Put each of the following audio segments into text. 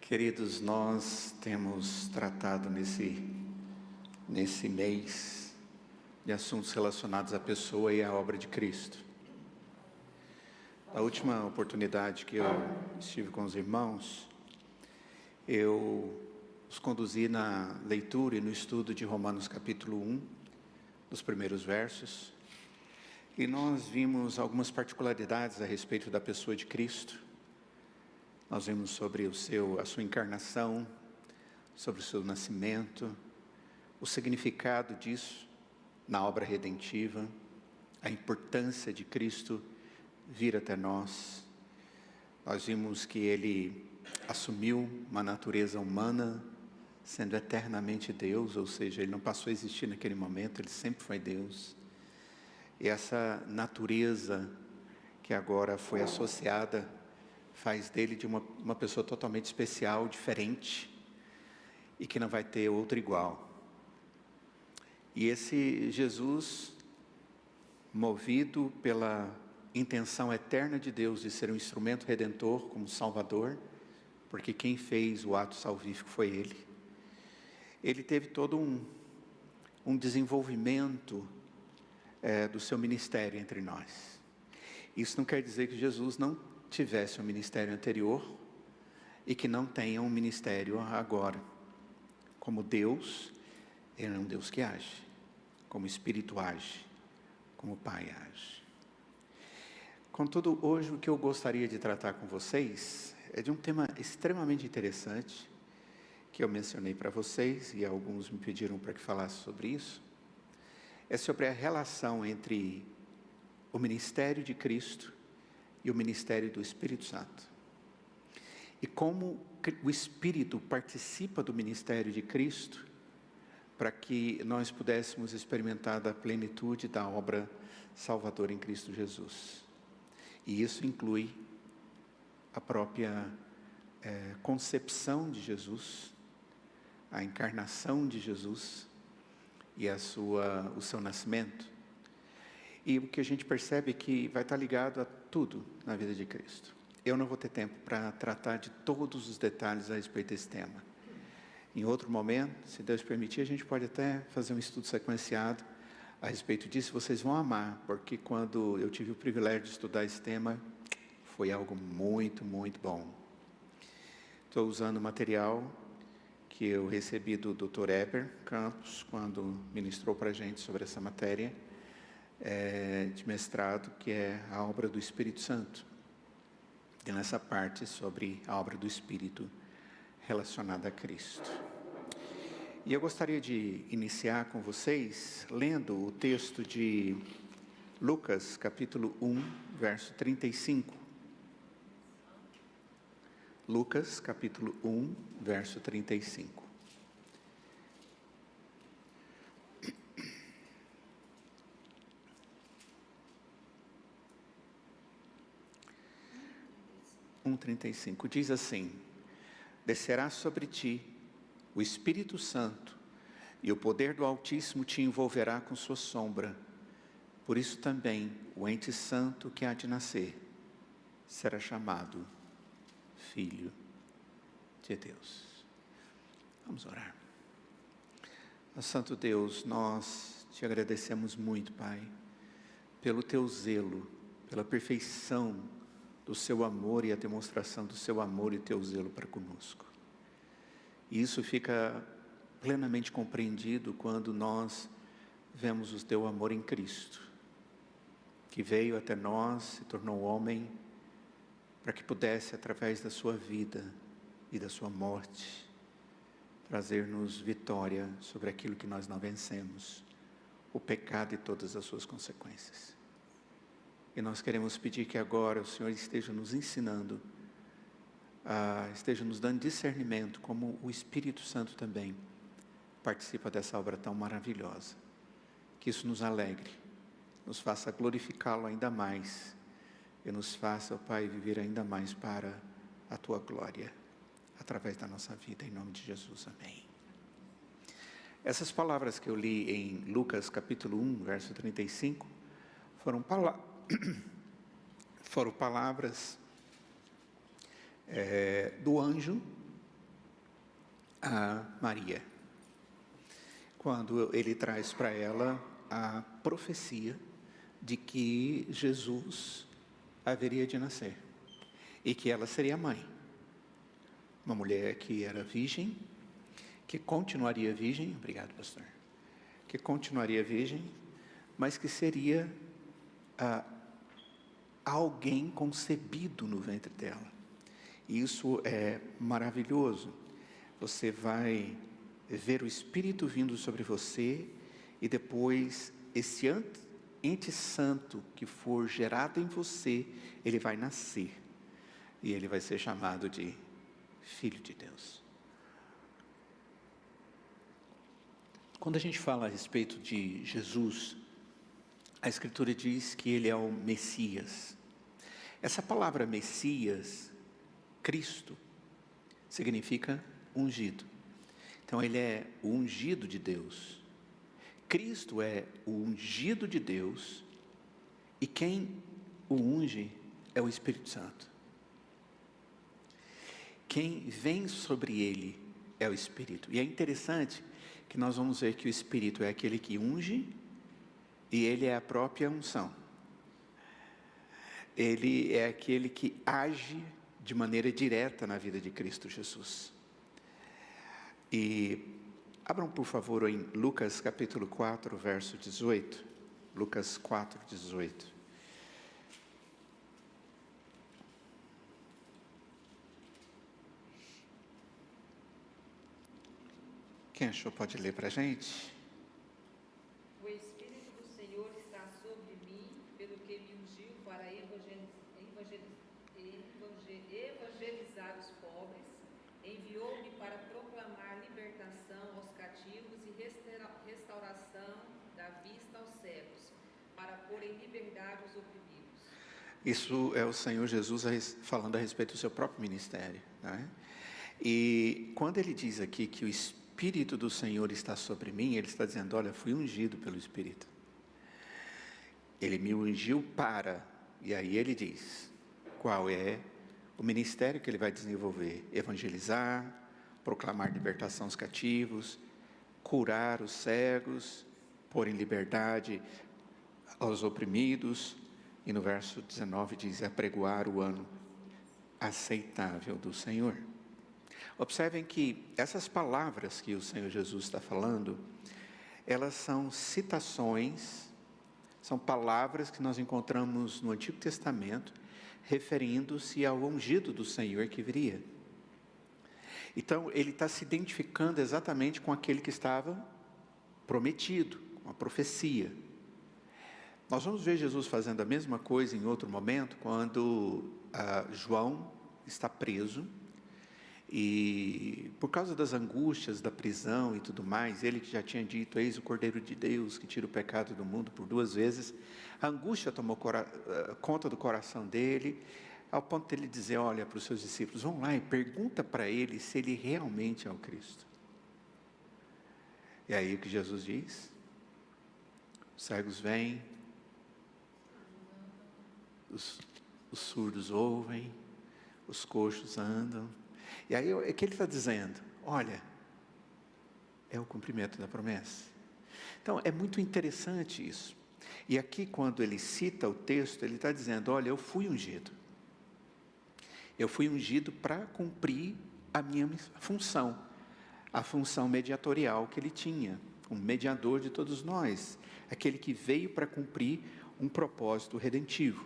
Queridos, nós temos tratado nesse mês de assuntos relacionados à pessoa e à obra de Cristo. Na última oportunidade que eu estive com os irmãos, eu os conduzi na leitura e no estudo de Romanos capítulo 1, dos primeiros versos, e nós vimos algumas particularidades a respeito da pessoa de Cristo. Nós vimos sobre a sua encarnação, sobre o seu nascimento, o significado disso na obra redentiva, a importância de Cristo vir até nós. Nós vimos que Ele assumiu uma natureza humana, sendo eternamente Deus, ou seja, Ele não passou a existir naquele momento, Ele sempre foi Deus. E essa natureza que agora foi associada faz dele de uma pessoa totalmente especial, diferente, e que não vai ter outro igual. E esse Jesus, movido pela intenção eterna de Deus de ser um instrumento redentor como Salvador, porque quem fez o ato salvífico foi Ele, Ele teve todo um desenvolvimento do seu ministério entre nós. Isso não quer dizer que Jesus não tivesse um ministério anterior e que não tenha um ministério agora. Como Deus, Ele é um Deus que age, como Espírito age, como Pai age. Contudo, hoje o que eu gostaria de tratar com vocês é de um tema extremamente interessante, que eu mencionei para vocês, e alguns me pediram para que falasse sobre isso. É sobre a relação entre o ministério de Cristo e o ministério do Espírito Santo. E como o Espírito participa do ministério de Cristo, para que nós pudéssemos experimentar da plenitude da obra salvadora em Cristo Jesus. E isso inclui a própria concepção de Jesus, a encarnação de Jesus e o seu nascimento. E o que a gente percebe é que vai estar ligado a tudo na vida de Cristo. Eu não vou ter tempo para tratar de todos os detalhes a respeito desse tema. Em outro momento, se Deus permitir, a gente pode até fazer um estudo sequenciado a respeito disso. Vocês vão amar, porque quando eu tive o privilégio de estudar esse tema, foi algo muito, muito bom. Estou usando material que eu recebi do Dr. Eber Campos, quando ministrou para a gente sobre essa matéria, de mestrado, que é a obra do Espírito Santo. E nessa parte sobre a obra do Espírito relacionada a Cristo. E eu gostaria de iniciar com vocês lendo o texto de Lucas, capítulo 1, verso 35. Lucas, capítulo 1, verso 35. Diz assim: descerá sobre ti o Espírito Santo, e o poder do Altíssimo te envolverá com sua sombra. Por isso também o ente santo que há de nascer será chamado Filho de Deus. Vamos orar. Santo Deus, nós te agradecemos muito, Pai, pelo teu zelo, pela perfeição do seu amor e a demonstração do seu amor e teu zelo para conosco. E isso fica plenamente compreendido quando nós vemos o teu amor em Cristo, que veio até nós, se tornou homem, para que pudesse, através da sua vida e da sua morte, trazer-nos vitória sobre aquilo que nós não vencemos, o pecado e todas as suas consequências. E nós queremos pedir que agora o Senhor esteja nos ensinando, esteja nos dando discernimento, como o Espírito Santo também participa dessa obra tão maravilhosa. Que isso nos alegre, nos faça glorificá-lo ainda mais, e nos faça, ó Pai, viver ainda mais para a Tua glória, através da nossa vida, em nome de Jesus, amém. Essas palavras que eu li em Lucas capítulo 1, verso 35, foram palavras do anjo a Maria, quando ele traz para ela a profecia de que Jesus haveria de nascer e que ela seria mãe. Uma mulher que era virgem, que continuaria virgem, obrigado, pastor, que continuaria virgem, mas que seria alguém concebido no ventre dela. Isso é maravilhoso. Você vai ver o Espírito vindo sobre você e depois esse ente santo que for gerado em você, ele vai nascer e ele vai ser chamado de Filho de Deus. Quando a gente fala a respeito de Jesus, a Escritura diz que ele é o Messias. Essa palavra Messias, Cristo, significa ungido. Então ele é o ungido de Deus. Cristo é o ungido de Deus e quem o unge é o Espírito Santo. Quem vem sobre ele é o Espírito. E é interessante que nós vamos ver que o Espírito é aquele que unge e ele é a própria unção. Ele é aquele que age de maneira direta na vida de Cristo Jesus. E abram por favor em Lucas capítulo 4, verso 18. Lucas 4, 18. Quem achou pode ler para a gente? O Espírito do Senhor está sobre mim, pelo que me ungiu para evangelizar os pobres, enviou-me para proclamar libertação aos cativos e restauração da vista aos cegos, para pôr em liberdade os oprimidos. Isso é o Senhor Jesus falando a respeito do seu próprio ministério, né? E quando ele diz aqui que o Espírito do Senhor está sobre mim, ele está dizendo, olha, fui ungido pelo Espírito. Ele me ungiu para, e aí ele diz, qual é o ministério que ele vai desenvolver? Evangelizar, proclamar libertação aos cativos, curar os cegos, pôr em liberdade aos oprimidos, e no verso 19 diz, apregoar o ano aceitável do Senhor. Observem que essas palavras que o Senhor Jesus está falando, elas são citações, são palavras que nós encontramos no Antigo Testamento, referindo-se ao ungido do Senhor que viria. Então, ele está se identificando exatamente com aquele que estava prometido, com a profecia. Nós vamos ver Jesus fazendo a mesma coisa em outro momento, quando João está preso, e por causa das angústias da prisão e tudo mais, ele que já tinha dito, eis o Cordeiro de Deus que tira o pecado do mundo por 2 vezes, a angústia tomou conta do coração dele, ao ponto de ele dizer, olha para os seus discípulos, vão lá e pergunta para ele se ele realmente é o Cristo. E aí o que Jesus diz? Os cegos vêm, os surdos ouvem, os coxos andam. E aí é que ele está dizendo, olha, é o cumprimento da promessa. Então é muito interessante isso. E aqui quando ele cita o texto, ele está dizendo, olha, eu fui ungido. Eu fui ungido para cumprir a minha função, a função mediatorial que ele tinha, um mediador de todos nós, aquele que veio para cumprir um propósito redentivo.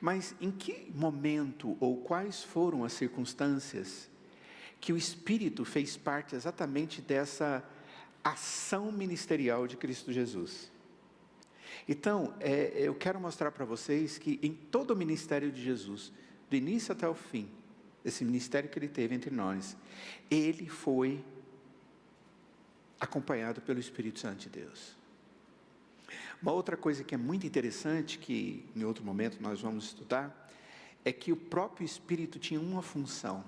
Mas em que momento ou quais foram as circunstâncias que o Espírito fez parte exatamente dessa ação ministerial de Cristo Jesus? Então, eu quero mostrar para vocês que em todo o ministério de Jesus, do início até o fim, esse ministério que ele teve entre nós, ele foi acompanhado pelo Espírito Santo de Deus. Uma outra coisa que é muito interessante, que em outro momento nós vamos estudar, é que o próprio Espírito tinha uma função,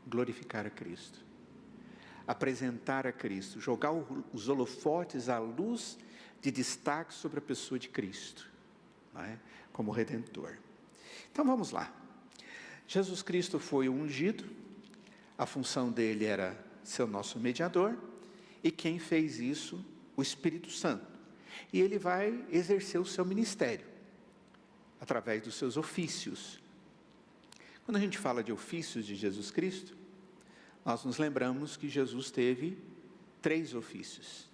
glorificar a Cristo, apresentar a Cristo, jogar os holofotes à luz de destaque sobre a pessoa de Cristo, não é? Como Redentor. Então vamos lá. Jesus Cristo foi ungido, A função dele era ser o nosso mediador, e quem fez isso? O Espírito Santo. E ele vai exercer o seu ministério, através dos seus ofícios. Quando a gente fala de ofícios de Jesus Cristo, nós nos lembramos que Jesus teve 3 ofícios,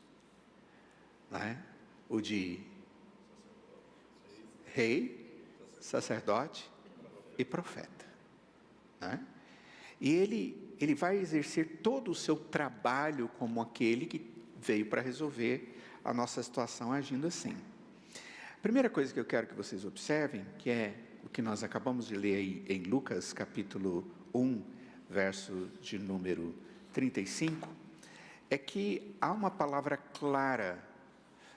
não é? O de rei, sacerdote e profeta, não é? E ele vai exercer todo o seu trabalho como aquele que veio para resolver a nossa situação agindo assim. A primeira coisa que eu quero que vocês observem, que é o que nós acabamos de ler aí em Lucas capítulo 1, verso de número 35, é que há uma palavra clara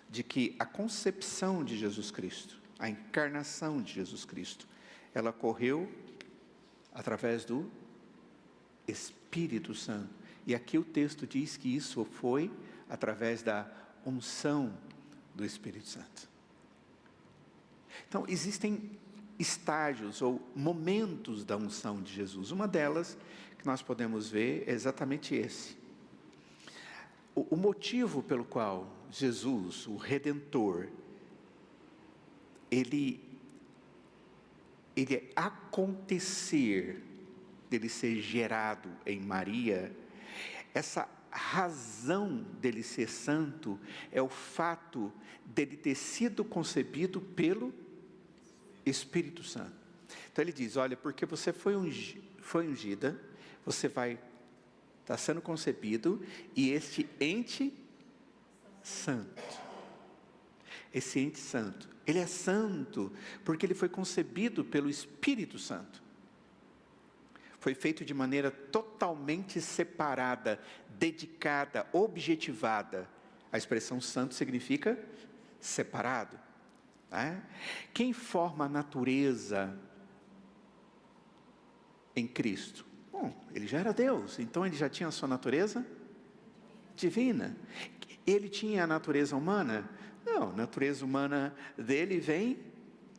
de que a concepção de Jesus Cristo, a encarnação de Jesus Cristo, ela ocorreu através do Espírito Santo. E aqui o texto diz que isso foi através da unção do Espírito Santo. Então, existem estágios ou momentos da unção de Jesus. Uma delas que nós podemos ver é exatamente esse. O motivo pelo qual Jesus, o Redentor, ele acontecer dele ser gerado em Maria, essa razão dele ser santo é o fato dele ter sido concebido pelo Espírito Santo. Então ele diz, olha, porque você foi ungida, você vai estar sendo concebido, e este ente santo, ele é santo, porque ele foi concebido pelo Espírito Santo. Foi feito de maneira totalmente separada, dedicada, objetivada. A expressão santo significa separado. Né? Quem forma a natureza em Cristo? Bom, ele já era Deus, então ele já tinha a sua natureza divina. Ele tinha a natureza humana? Não, a natureza humana dele vem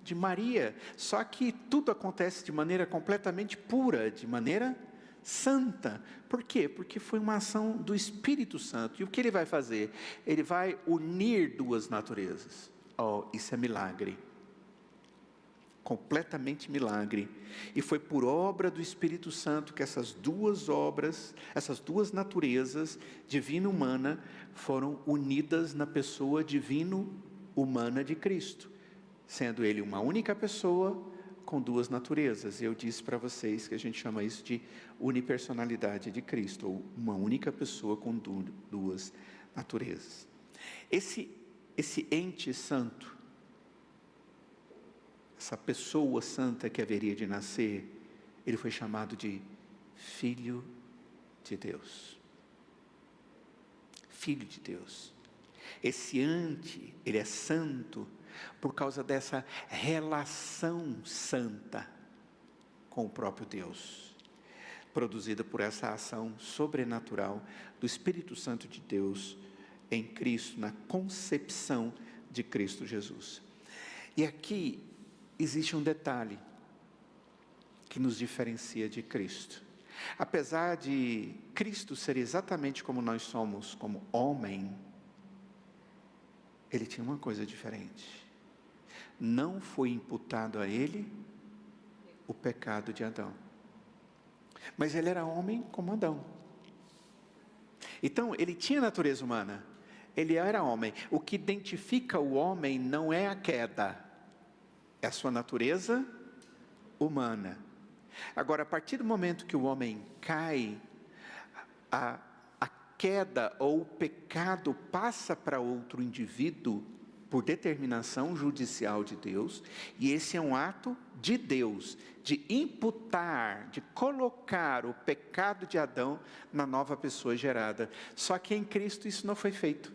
de Maria, só que tudo acontece de maneira completamente pura, de maneira santa. Por quê? Porque foi uma ação do Espírito Santo. E o que ele vai fazer? Ele vai unir 2 naturezas. Oh, isso é milagre. Completamente milagre. E foi por obra do Espírito Santo que essas 2 obras, essas 2 naturezas, divina e humana, foram unidas na pessoa divino-humana de Cristo, sendo ele uma única pessoa com 2 naturezas. Eu disse para vocês que a gente chama isso de unipersonalidade de Cristo, ou uma única pessoa com 2 naturezas. Esse ente santo, essa pessoa santa que haveria de nascer, ele foi chamado de Filho de Deus. Filho de Deus. Esse ente, ele é santo por causa dessa relação santa com o próprio Deus, produzida por essa ação sobrenatural do Espírito Santo de Deus em Cristo, na concepção de Cristo Jesus. E aqui existe um detalhe que nos diferencia de Cristo. Apesar de Cristo ser exatamente como nós somos, como homem, ele tinha uma coisa diferente. Não foi imputado a ele o pecado de Adão. Mas ele era homem como Adão. Então, ele tinha natureza humana. Ele era homem. O que identifica o homem não é a queda, é a sua natureza humana. Agora, a partir do momento que o homem cai, a queda ou o pecado passa para outro indivíduo por determinação judicial de Deus, e esse é um ato de Deus, de imputar, de colocar o pecado de Adão na nova pessoa gerada. Só que em Cristo isso não foi feito.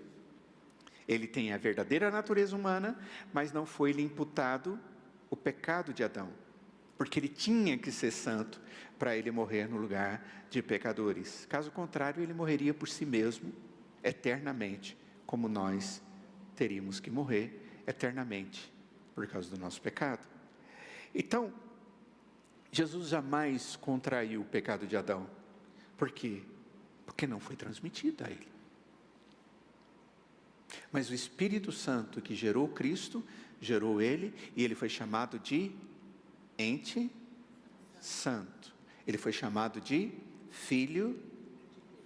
Ele tem a verdadeira natureza humana, mas não foi-lhe imputado o pecado de Adão, porque ele tinha que ser santo para ele morrer no lugar de pecadores. Caso contrário, ele morreria por si mesmo, eternamente, como nós teríamos que morrer eternamente, por causa do nosso pecado. Então, Jesus jamais contraiu o pecado de Adão, Por quê? Porque não foi transmitida a ele. Mas o Espírito Santo que gerou Cristo, gerou ele, e ele foi chamado de ente santo. Ele foi chamado de Filho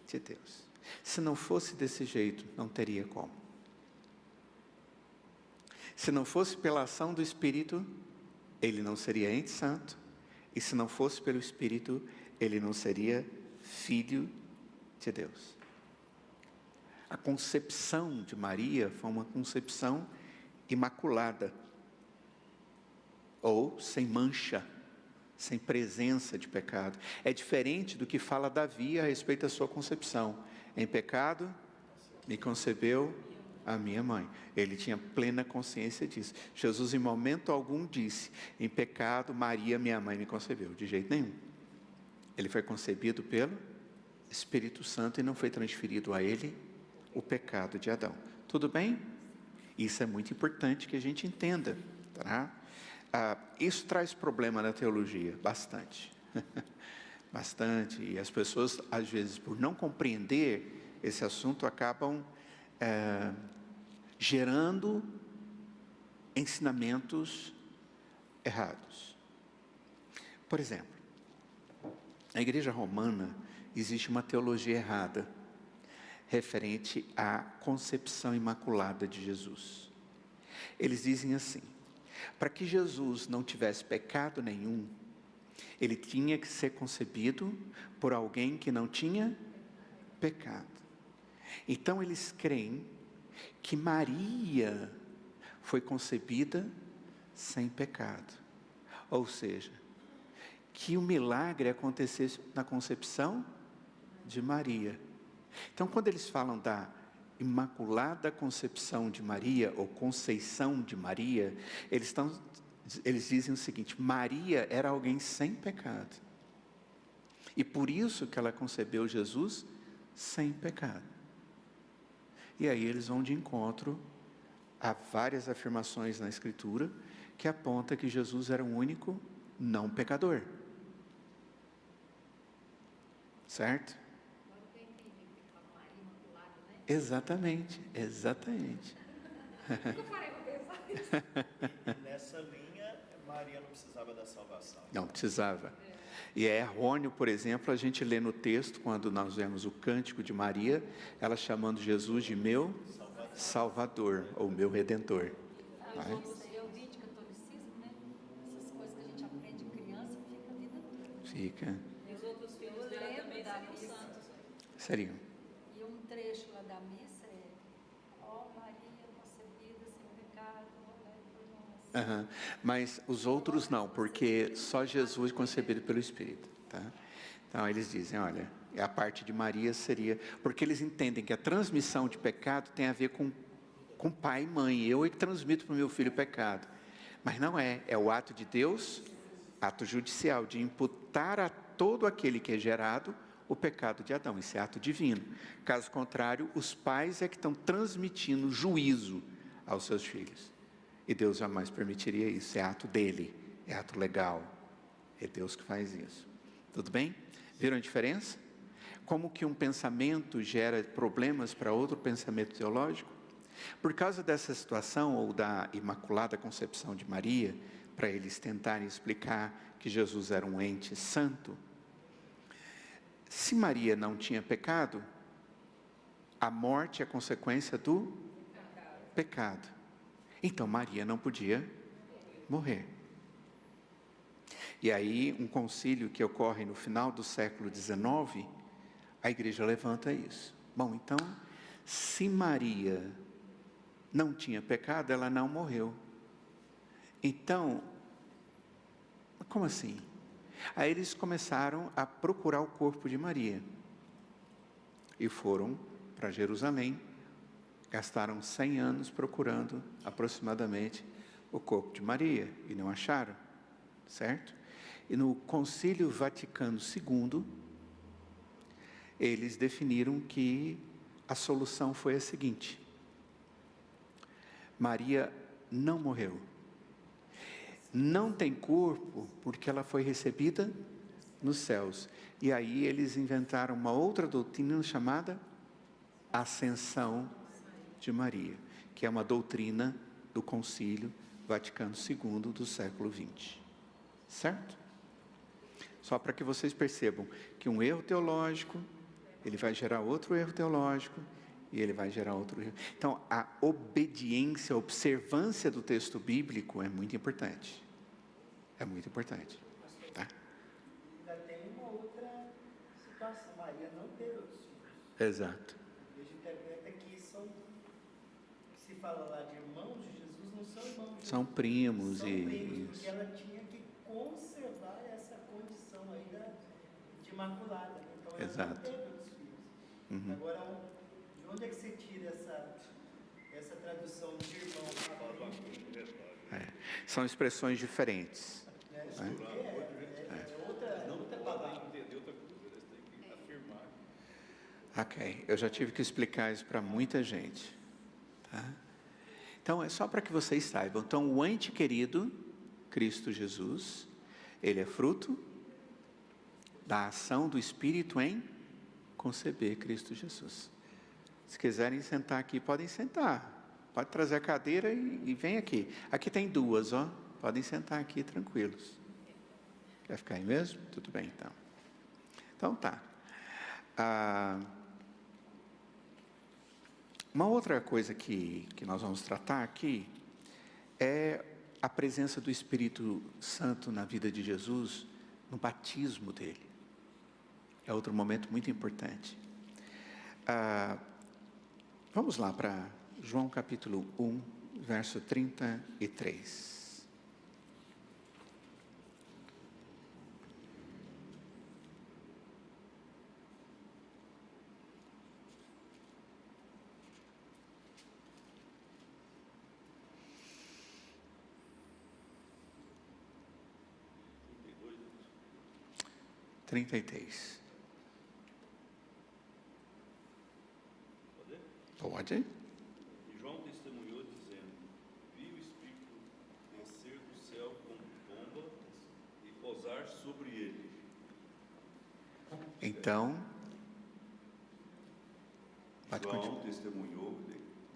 de Deus. Se não fosse desse jeito, não teria como. Se não fosse pela ação do Espírito, ele não seria ente santo. E se não fosse pelo Espírito, ele não seria Filho de Deus. A concepção de Maria foi uma concepção imaculada, ou sem mancha, sem presença de pecado. É diferente do que fala Davi a respeito da sua concepção. Em pecado me concebeu a minha mãe. Ele tinha plena consciência disso. Jesus em momento algum disse, em pecado Maria minha mãe me concebeu, de jeito nenhum. Ele foi concebido pelo Espírito Santo e não foi transferido a ele o pecado de Adão. Tudo bem? Isso é muito importante que a gente entenda, tá? Isso traz problema na teologia, bastante. Bastante. E as pessoas, às vezes, por não compreender esse assunto, acabam gerando ensinamentos errados. Por exemplo, na Igreja Romana existe uma teologia errada referente à concepção imaculada de Jesus. Eles dizem assim: para que Jesus não tivesse pecado nenhum, ele tinha que ser concebido por alguém que não tinha pecado. Então eles creem que Maria foi concebida sem pecado. Ou seja, que o milagre acontecesse na concepção de Maria. Então, quando eles falam da Imaculada Concepção de Maria, ou Conceição de Maria, eles dizem o seguinte: Maria era alguém sem pecado. E por isso que ela concebeu Jesus sem pecado. E aí eles vão de encontro a várias afirmações na Escritura que apontam que Jesus era o único não pecador. Certo? Exatamente, exatamente. Nessa linha, Maria não precisava da salvação. Não precisava. E é errôneo, por exemplo, a gente lê no texto, quando nós vemos o cântico de Maria, ela chamando Jesus de meu Salvador, ou meu Redentor. Eu vi de catolicismo, né? Essas coisas que a gente aprende criança, fica a vida toda. Fica. E os outros filhos dela também seriam santos. Seriam. E um trecho lá da missa é: ó Maria concebida sem pecado, rogai por nós. Mas os outros não, porque só Jesus é concebido pelo Espírito. Tá? Então eles dizem, olha, a parte de Maria seria... Porque eles entendem que a transmissão de pecado tem a ver com pai e mãe. Eu é que transmito para o meu filho o pecado. Mas não é, é o ato de Deus, ato judicial, de imputar a todo aquele que é gerado o pecado de Adão. Isso é ato divino. Caso contrário, os pais é que estão transmitindo juízo aos seus filhos. E Deus jamais permitiria isso. É ato dele, é ato legal. É Deus que faz isso. Tudo bem? Viram a diferença? Como que um pensamento gera problemas para outro pensamento teológico? Por causa dessa situação, ou da Imaculada Concepção de Maria, para eles tentarem explicar que Jesus era um ente santo, se Maria não tinha pecado, a morte é consequência do pecado. Então Maria não podia morrer. E aí, um concílio que ocorre no final do século XIX, a igreja levanta isso. Bom, então, se Maria não tinha pecado, ela não morreu. Então, como assim? Aí eles começaram a procurar o corpo de Maria. E foram para Jerusalém. Gastaram 100 anos procurando aproximadamente o corpo de Maria. E não acharam. Certo? E no Concílio Vaticano II, eles definiram que a solução foi a seguinte: Maria não morreu. Não tem corpo porque ela foi recebida nos céus. E aí eles inventaram uma outra doutrina chamada Ascensão de Maria, que é uma doutrina do Concílio Vaticano II do século XX. Certo? Só para que vocês percebam que um erro teológico, ele vai gerar outro erro teológico, e ele vai gerar outro erro. Então, a obediência, a observância do texto bíblico é muito importante. É muito importante. Tá? Ainda tem uma outra situação. Maria não teve outros filhos. Exato. A gente interpreta que são, se fala lá de irmãos de Jesus, não são irmãos. São primos São e... primos, porque ela tinha que conservar essa condição aí de imaculada. Então, ela Exato. não teve outros filhos. Agora, de onde é que você tira essa tradução de irmão? São expressões diferentes. Outra palavra. Ok, eu já tive que explicar isso para muita gente. Tá? Então, é só para que vocês saibam. Então, o ente querido, Cristo Jesus, ele é fruto da ação do Espírito em conceber Cristo Jesus. Se quiserem sentar aqui, podem sentar. Pode trazer a cadeira e vem aqui. Aqui tem duas, ó. Podem sentar aqui tranquilos. Quer ficar aí mesmo? Tudo bem, então. Então, tá. Uma outra coisa que nós vamos tratar aqui é a presença do Espírito Santo na vida de Jesus, no batismo dele. É outro momento muito importante. Vamos lá para João capítulo 1, verso 33. Pode? E João testemunhou dizendo: vi o Espírito descer do céu como pomba e pousar sobre ele. Então, João testemunhou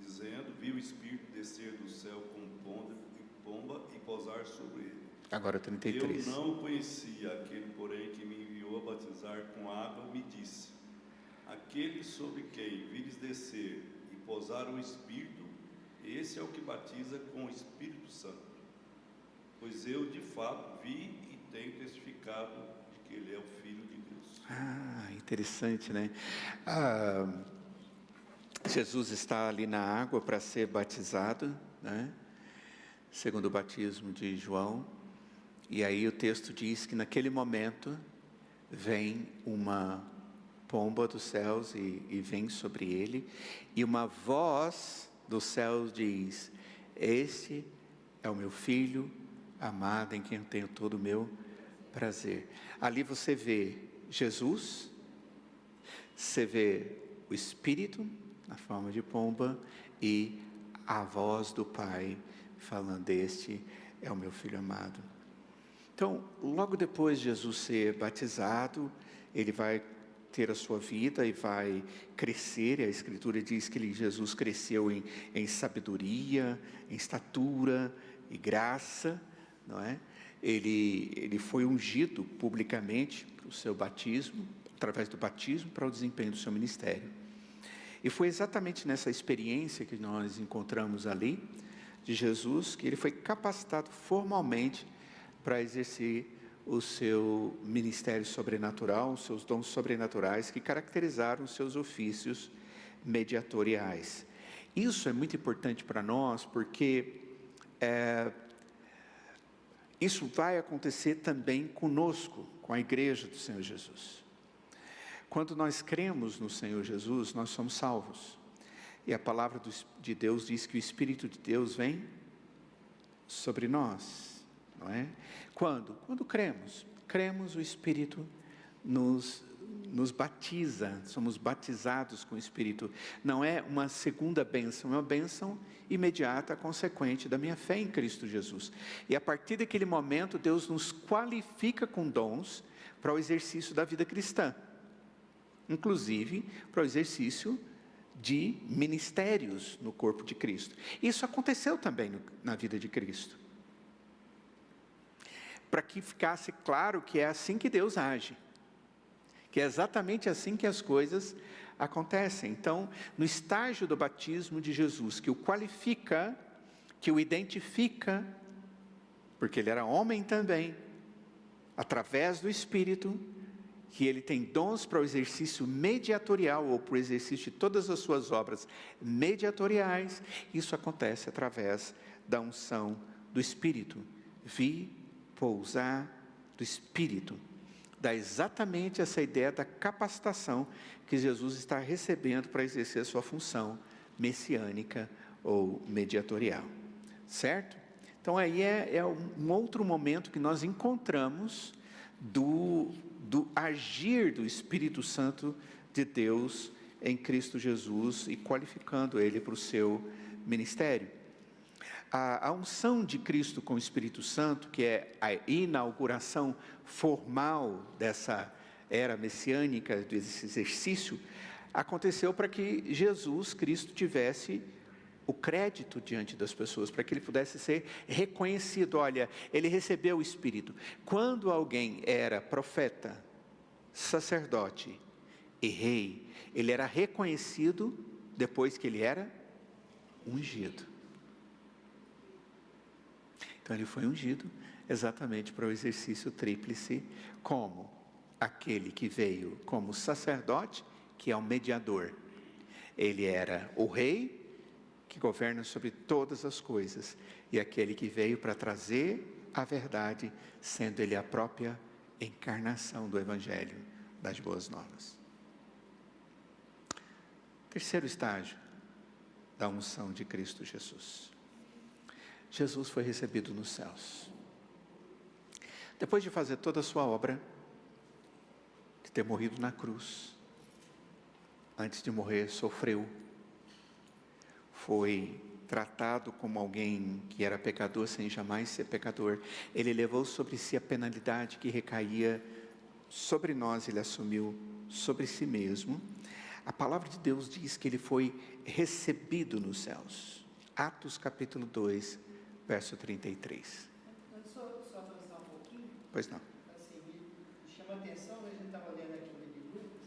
dizendo: vi o Espírito descer do céu como pomba e pousar sobre ele. Agora 33. Eu não o conhecia, aquele, porém, que me enviou a batizar com água, me disse: aquele sobre quem vires descer e pousar o Espírito, esse é o que batiza com o Espírito Santo. Pois eu, de fato, vi e tenho testificado de que ele é o Filho de Deus. Interessante, né? Jesus está ali na água para ser batizado, né? Segundo o batismo de João. E aí o texto diz que naquele momento vem uma pomba dos céus e vem sobre ele, e uma voz dos céus diz: este é o meu filho amado, em quem eu tenho todo o meu prazer. Ali você vê Jesus, você vê o Espírito na forma de pomba e a voz do Pai falando: este é o meu filho amado. Então, logo depois de Jesus ser batizado, ele vai ter a sua vida e vai crescer, e a Escritura diz que Jesus cresceu em sabedoria, em estatura e graça, não é? Ele foi ungido publicamente para o seu batismo, através do batismo, para o desempenho do seu ministério. E foi exatamente nessa experiência que nós encontramos ali, de Jesus, que ele foi capacitado formalmente para exercer o seu ministério sobrenatural, os seus dons sobrenaturais que caracterizaram os seus ofícios mediatoriais. Isso é muito importante para nós, porque isso vai acontecer também conosco, com a igreja do Senhor Jesus. Quando nós cremos no Senhor Jesus, nós somos salvos. E a palavra de Deus diz que o Espírito de Deus vem sobre nós. Não é? Quando cremos, o Espírito nos batiza, somos batizados com o Espírito. Não é uma segunda bênção, é uma bênção imediata, consequente da minha fé em Cristo Jesus. E a partir daquele momento, Deus nos qualifica com dons, para o exercício da vida cristã, inclusive para o exercício de ministérios no corpo de Cristo. Isso aconteceu também na vida de Cristo, para que ficasse claro que é assim que Deus age, que é exatamente assim que as coisas acontecem. Então, no estágio do batismo de Jesus, que o qualifica, que o identifica, porque ele era homem também, através do Espírito, que ele tem dons para o exercício mediatorial, ou para o exercício de todas as suas obras mediatoriais, isso acontece através da unção do Espírito. Pousar do Espírito. Dá exatamente essa ideia da capacitação que Jesus está recebendo para exercer a sua função messiânica ou mediatorial. Certo? Então aí é um outro momento que nós encontramos do agir do Espírito Santo de Deus em Cristo Jesus e qualificando ele para o seu ministério. A unção de Cristo com o Espírito Santo, que é a inauguração formal dessa era messiânica, desse exercício, aconteceu para que Jesus Cristo tivesse o crédito diante das pessoas, para que ele pudesse ser reconhecido. Olha, ele recebeu o Espírito. Quando alguém era profeta, sacerdote e rei, ele era reconhecido depois que ele era ungido. Então ele foi ungido exatamente para o exercício tríplice, como aquele que veio como sacerdote, que é o mediador. Ele era o rei, que governa sobre todas as coisas, e aquele que veio para trazer a verdade, sendo ele a própria encarnação do Evangelho das Boas Novas. Terceiro estágio da unção de Cristo Jesus. Jesus foi recebido nos céus. Depois de fazer toda a sua obra, de ter morrido na cruz, antes de morrer sofreu, foi tratado como alguém que era pecador sem jamais ser pecador. Ele levou sobre si a penalidade que recaía sobre nós, ele assumiu sobre si mesmo. A palavra de Deus diz que ele foi recebido nos céus. Atos capítulo 2, verso 33. Só avançar um pouquinho. Pois não. Assim, me chama a atenção, né? A gente estava lendo aqui no livro de Lucas.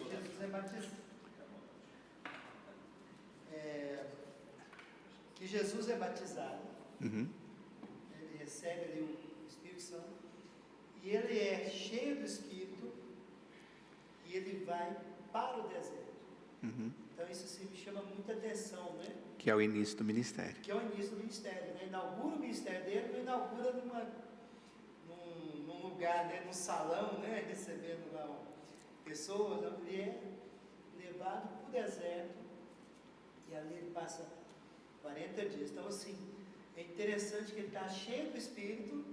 Jesus é batizado. Que Jesus é batizado. Uhum. Ele recebe ali o Espírito Santo. E ele é cheio do Espírito. E ele vai para o deserto. Uhum. Então isso assim, me chama muita atenção, né? Que é o início do ministério. Que é o início do ministério, né? Inaugura o ministério dele, não inaugura num lugar, né? Num salão, né? Recebendo lá pessoas, ele é levado para o deserto e ali ele passa 40 dias. Então assim, é interessante que ele está cheio do Espírito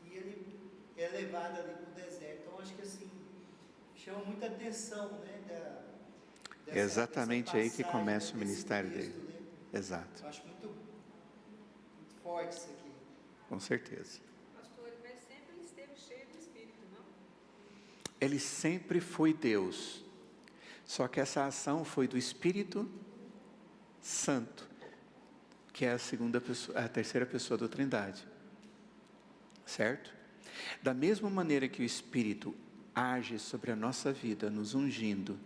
e ele é levado ali para o deserto. Então acho que assim, chama muita atenção, né? É exatamente aí que começa o ministério texto, dele. né? Exato. Eu acho muito forte isso aqui. Com certeza. Pastor, mas sempre ele esteve cheio do Espírito, não? Ele sempre foi Deus. Só que essa ação foi do Espírito Santo, que é a terceira pessoa da Trindade. Certo? Da mesma maneira que o Espírito age sobre a nossa vida, nos ungindo,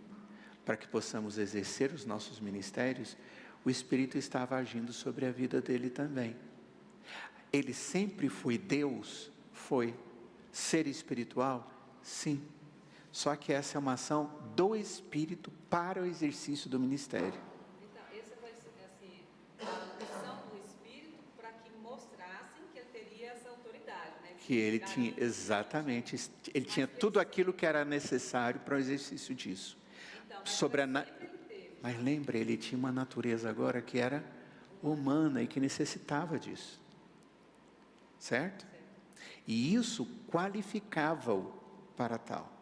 para que possamos exercer os nossos ministérios, o Espírito estava agindo sobre a vida dele também. Ele sempre foi Deus? Foi. Ser espiritual? Sim. Só que essa é uma ação do Espírito para o exercício do ministério. Então, essa vai ser assim, a unção do Espírito para que mostrassem que ele teria essa autoridade, né? Que ele tinha, exatamente, ele tinha tudo aquilo que era necessário para o exercício disso. Então, mas lembre, ele tinha uma natureza agora que era humana e que necessitava disso. Certo? E isso qualificava-o para tal.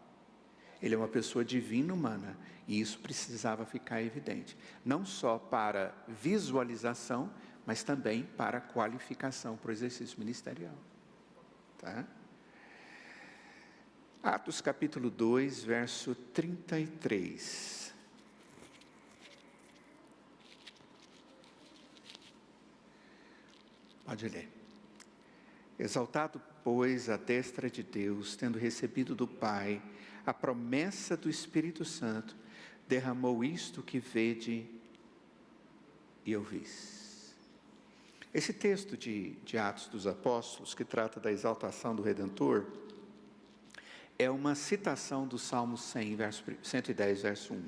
Ele é uma pessoa divina humana e isso precisava ficar evidente. Não só para visualização, mas também para qualificação para o exercício ministerial. Tá? Atos capítulo 2, verso 33. Pode ler. Exaltado, pois, à destra de Deus, tendo recebido do Pai a promessa do Espírito Santo, derramou isto que vede e ouvis. Esse texto de Atos dos Apóstolos, que trata da exaltação do Redentor, é uma citação do Salmo 110, verso 1.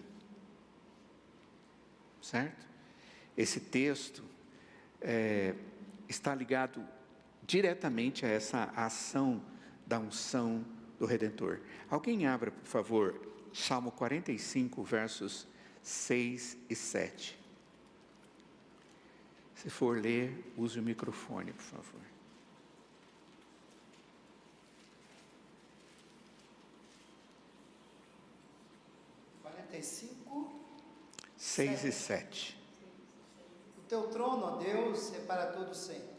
Certo? Esse texto está ligado diretamente a essa ação da unção do Redentor. Alguém abra, por favor, Salmo 45, versos 6 e 7. Se for ler, use o microfone, por favor. Cinco, 6 e 7. O teu trono, ó Deus, é para todo sempre.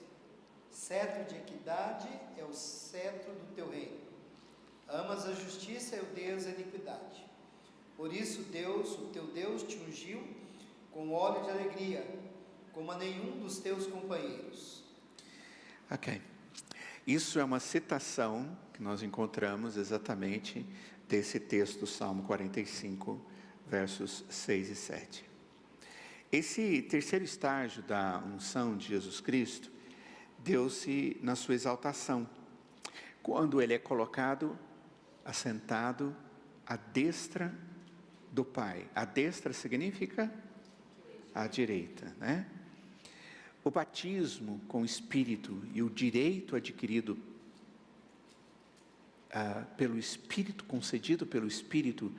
Cetro de equidade é o cetro do teu reino. Amas a justiça e odeias a iniquidade. Por isso, Deus, o teu Deus, te ungiu com óleo de alegria, como a nenhum dos teus companheiros. Ok. Isso é uma citação que nós encontramos exatamente desse texto do Salmo 45, versos 6 e 7. Esse terceiro estágio da unção de Jesus Cristo deu-se na sua exaltação, quando ele é colocado, assentado à destra do Pai. A destra significa a direita, né? O batismo com o Espírito e o direito adquirido pelo Espírito, concedido pelo Espírito,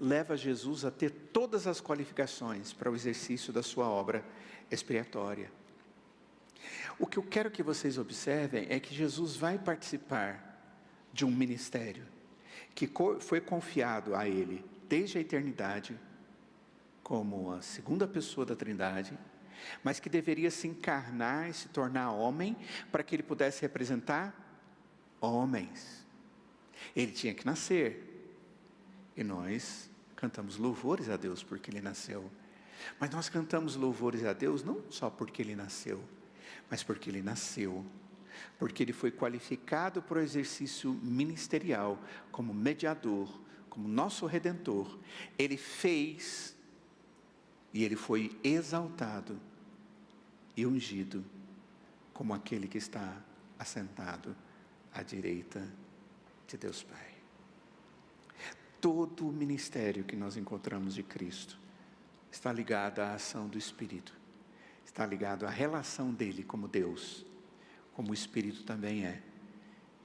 leva Jesus a ter todas as qualificações para o exercício da sua obra expiatória. O que eu quero que vocês observem é que Jesus vai participar de um ministério que foi confiado a ele desde a eternidade, como a segunda pessoa da Trindade, mas que deveria se encarnar e se tornar homem para que ele pudesse representar homens. Ele tinha que nascer, e nós cantamos louvores a Deus porque ele nasceu. Mas nós cantamos louvores a Deus não só porque ele nasceu, mas porque ele nasceu, porque ele foi qualificado para o exercício ministerial como mediador, como nosso Redentor. Ele fez e ele foi exaltado e ungido como aquele que está assentado à direita de Deus Pai. Todo o ministério que nós encontramos de Cristo está ligado à ação do Espírito, está ligado à relação dele como Deus, como o Espírito também é,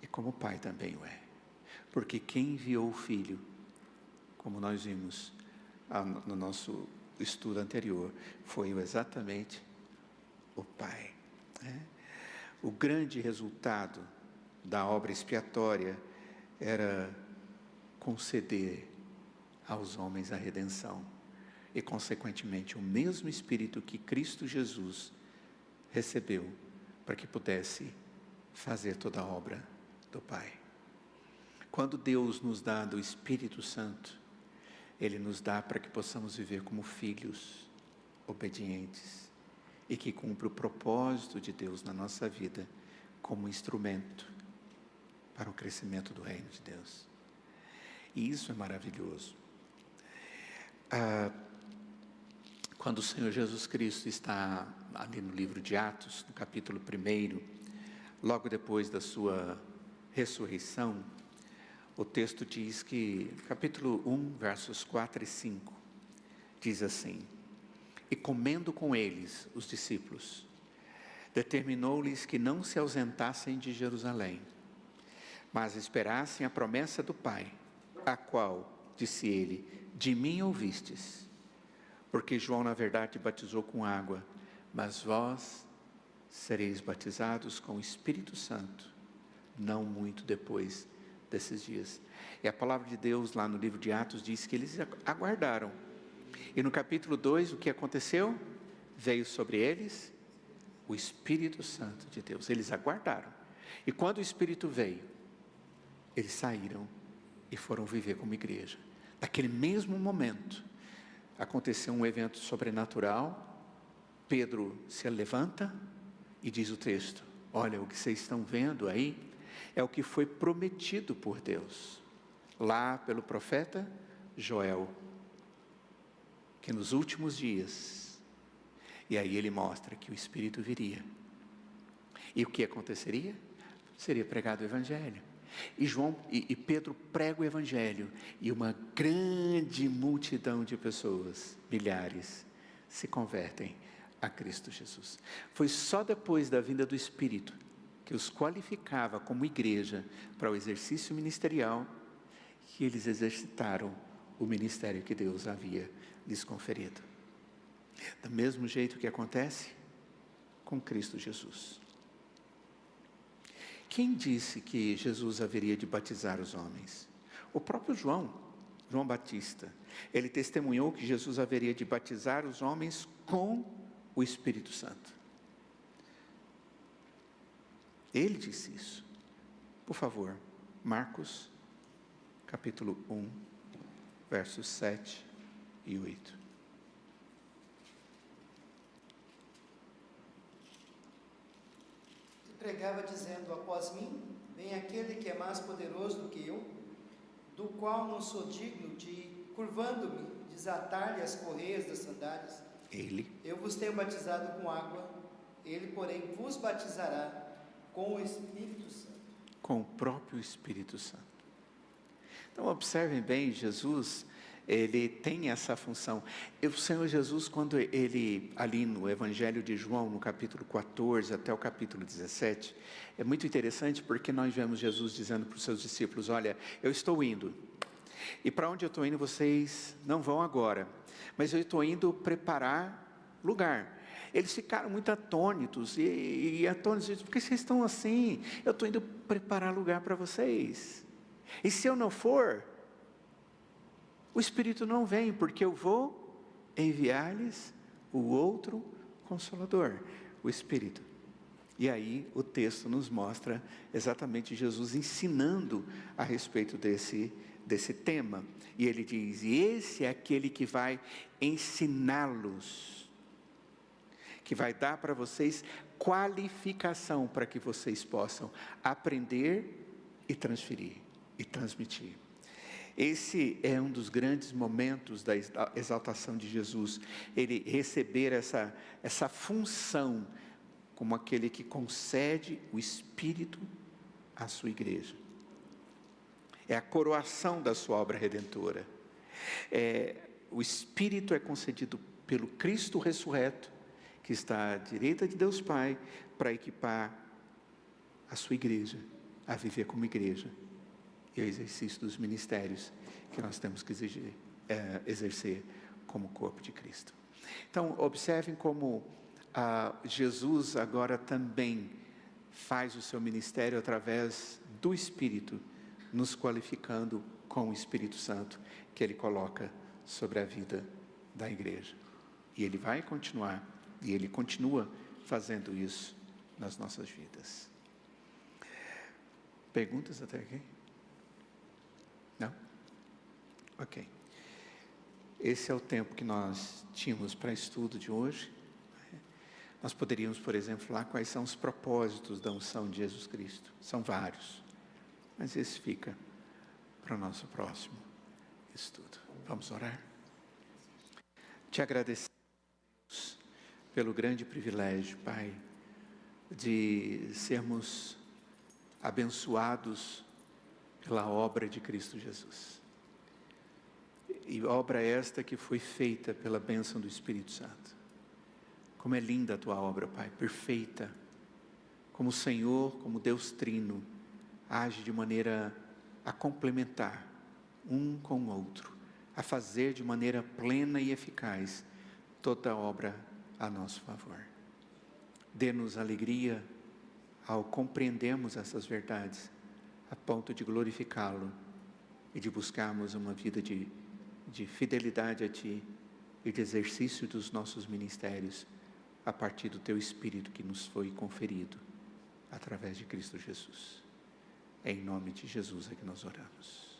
e como o Pai também o é. Porque quem enviou o Filho, como nós vimos no nosso estudo anterior, foi exatamente o Pai, né? O grande resultado da obra expiatória era conceder aos homens a redenção e, consequentemente, o mesmo Espírito que Cristo Jesus recebeu para que pudesse fazer toda a obra do Pai. Quando Deus nos dá do Espírito Santo, Ele nos dá para que possamos viver como filhos obedientes e que cumpra o propósito de Deus na nossa vida como instrumento para o crescimento do reino de Deus. E isso é maravilhoso. Quando o Senhor Jesus Cristo está ali no livro de Atos, no capítulo 1, logo depois da sua ressurreição, o texto diz que, capítulo 1, versos 4 e 5, diz assim: e comendo com eles, os discípulos, determinou-lhes que não se ausentassem de Jerusalém, mas esperassem a promessa do Pai, a qual, disse ele, de mim ouvistes, porque João na verdade batizou com água, mas vós sereis batizados com o Espírito Santo, não muito depois desses dias. E a palavra de Deus lá no livro de Atos diz que eles aguardaram. E no capítulo 2, o que aconteceu? Veio sobre eles o Espírito Santo de Deus. Eles aguardaram. E quando o Espírito veio, eles saíram e foram viver como igreja. Naquele mesmo momento, aconteceu um evento sobrenatural. Pedro se levanta e diz o texto: olha, o que vocês estão vendo aí é o que foi prometido por Deus, lá pelo profeta Joel, que nos últimos dias, e aí ele mostra que o Espírito viria. E o que aconteceria? Seria pregado o Evangelho. E Pedro prega o Evangelho, e uma grande multidão de pessoas, milhares, se convertem a Cristo Jesus. Foi só depois da vinda do Espírito, que os qualificava como igreja para o exercício ministerial, que eles exercitaram o ministério que Deus havia lhes conferido. Do mesmo jeito que acontece com Cristo Jesus. Quem disse que Jesus haveria de batizar os homens? O próprio João Batista. Ele testemunhou que Jesus haveria de batizar os homens com o Espírito Santo. Ele disse isso. Por favor, Marcos, capítulo 1, versos 7 e 8. Pregava dizendo: após mim vem aquele que é mais poderoso do que eu, do qual não sou digno de, curvando-me, desatar-lhe as correias das sandálias. Eu vos tenho batizado com água, ele, porém, vos batizará com o Espírito Santo. Com o próprio Espírito Santo. Então, observem bem, Jesus, ele tem essa função. O Senhor Jesus, quando ele, ali no Evangelho de João, no capítulo 14 até o capítulo 17, é muito interessante porque nós vemos Jesus dizendo para os seus discípulos: olha, eu estou indo, e para onde eu estou indo vocês não vão agora, mas eu estou indo preparar lugar. Eles ficaram muito atônitos, e atônitos, por que vocês estão assim? Eu estou indo preparar lugar para vocês, e se eu não for, o Espírito não vem, porque eu vou enviar-lhes o outro Consolador, o Espírito. E aí o texto nos mostra exatamente Jesus ensinando a respeito desse tema. E ele diz: e esse é aquele que vai ensiná-los, que vai dar para vocês qualificação para que vocês possam aprender e transferir e transmitir. Esse é um dos grandes momentos da exaltação de Jesus, ele receber essa função como aquele que concede o Espírito à sua igreja. É a coroação da sua obra redentora. O Espírito é concedido pelo Cristo ressurreto, que está à direita de Deus Pai, para equipar a sua igreja, a viver como igreja, e o exercício dos ministérios que nós temos que exercer como corpo de Cristo. Então, observem como Jesus agora também faz o seu ministério através do Espírito, nos qualificando com o Espírito Santo que Ele coloca sobre a vida da igreja. E Ele vai continuar, e Ele continua fazendo isso nas nossas vidas. Perguntas até aqui? Não? Ok. Esse é o tempo que nós tínhamos para estudo de hoje. Nós poderíamos, por exemplo, falar quais são os propósitos da unção de Jesus Cristo. São vários, mas esse fica para o nosso próximo estudo. Vamos orar? Te agradecemos pelo grande privilégio, Pai, de sermos abençoados pela obra de Cristo Jesus. E obra esta que foi feita pela bênção do Espírito Santo. Como é linda a tua obra, Pai, perfeita. Como o Senhor, como Deus Trino, age de maneira a complementar um com o outro, a fazer de maneira plena e eficaz toda a obra a nosso favor. Dê-nos alegria ao compreendermos essas verdades, a ponto de glorificá-lo e de buscarmos uma vida de fidelidade a Ti e de exercício dos nossos ministérios a partir do Teu Espírito que nos foi conferido através de Cristo Jesus. É em nome de Jesus é que nós oramos.